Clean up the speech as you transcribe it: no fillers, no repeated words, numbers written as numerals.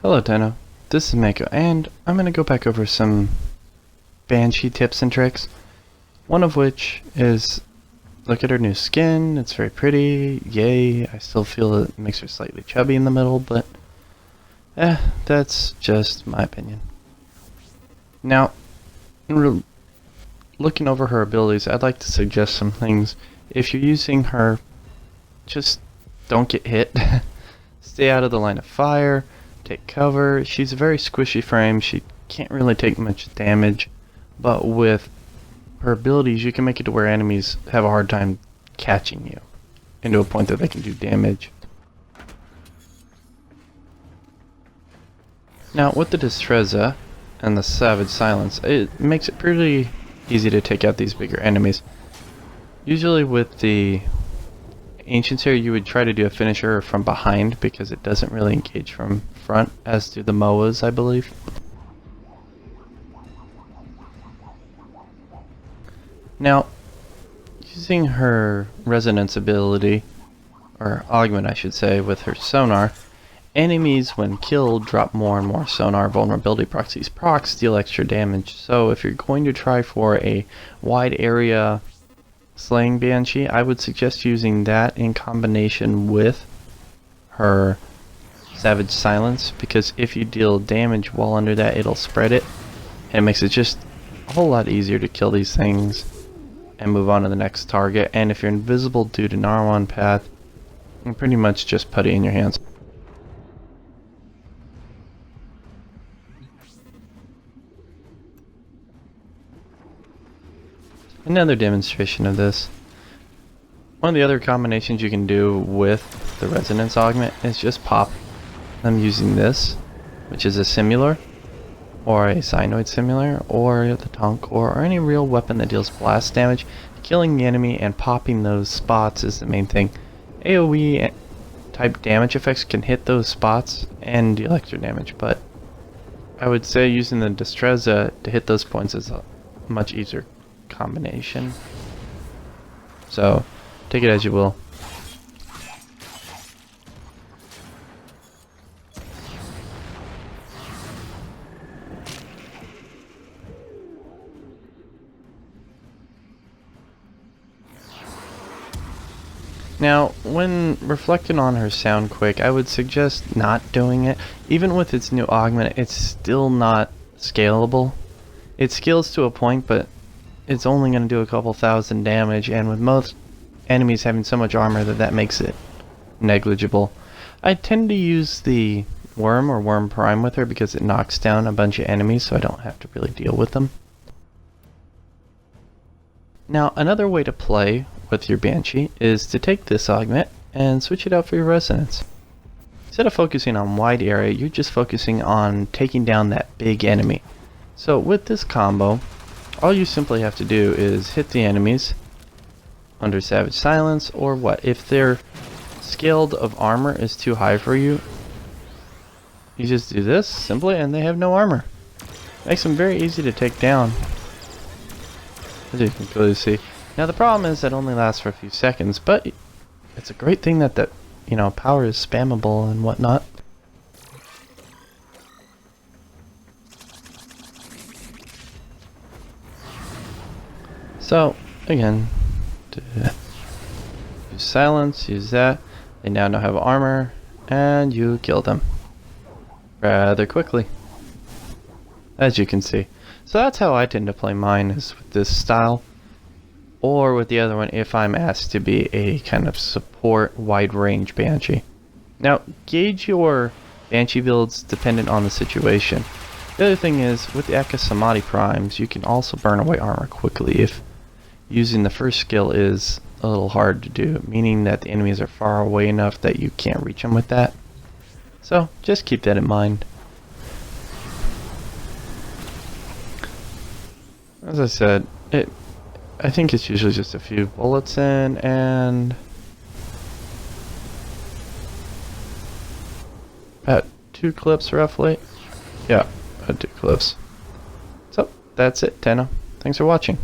Hello Tenno, this is Mako, and I'm going to go back over some Banshee tips and tricks. One of which is, look at her new skin, it's very pretty, yay. I still feel it makes her slightly chubby in the middle, but that's just my opinion. Now, looking over her abilities, I'd like to suggest some things. If you're using her, just don't get hit. Stay out of the line of fire. Take cover. She's a very squishy frame. She can't really take much damage, but with her abilities you can make it to where enemies have a hard time catching you into a point that they can do damage. Now with the Destreza and the Savage Silence, it makes it pretty easy to take out these bigger enemies. Usually with the Ancients here, you would try to do a finisher from behind because it doesn't really engage from front, as do the MOAs, I believe. Now, using her resonance ability, or augment I should say, with her sonar, enemies when killed drop more and more sonar vulnerability procs. These procs deal extra damage, so if you're going to try for a wide area slaying Banshee, I would suggest using that in combination with her Savage Silence, because if you deal damage while under that, it'll spread it, and it makes it just a whole lot easier to kill these things and move on to the next target. And if you're invisible due to Narwan path, you pretty much just put it in your hands. Another demonstration of this. One of the other combinations you can do with the Resonance Augment is just pop them using this, which is a Simular, or a Cyanoid Simular, or the Tonk, or any real weapon that deals blast damage. Killing the enemy and popping those spots is the main thing. AoE type damage effects can hit those spots and deal extra damage, but I would say using the Destreza to hit those points is a much easier combination. So take it as you will. Now, when reflecting on her sound quick, I would suggest not doing it. Even with its new augment, it's still not scalable. It scales to a point, but it's only going to do a couple thousand damage, and with most enemies having so much armor that makes it negligible. I tend to use the Worm or Worm Prime with her because it knocks down a bunch of enemies, so I don't have to really deal with them. Now, another way to play with your Banshee is to take this augment and switch it out for your Resonance. Instead of focusing on wide area, you're just focusing on taking down that big enemy. So with this combo, all you simply have to do is hit the enemies under Savage Silence, or what? If their scaled of armor is too high for you, you just do this simply and they have no armor. Makes them very easy to take down, as you can clearly see. Now the problem is that only lasts for a few seconds, but it's a great thing that power is spammable and whatnot. So again, use silence, use that. They now don't have armor, and you kill them rather quickly, as you can see. So that's how I tend to play mine, is with this style, or with the other one if I'm asked to be a kind of support wide range Banshee. Now gauge your Banshee builds dependent on the situation. The other thing is, with the Eka Samadhi primes, you can also burn away armor quickly if using the first skill is a little hard to do, meaning that the enemies are far away enough that you can't reach them with that. So just keep that in mind. As I said, I think it's usually just a few bullets in, and about 2 clips roughly. Yeah, about 2 clips. So that's it, Tenno. Thanks for watching.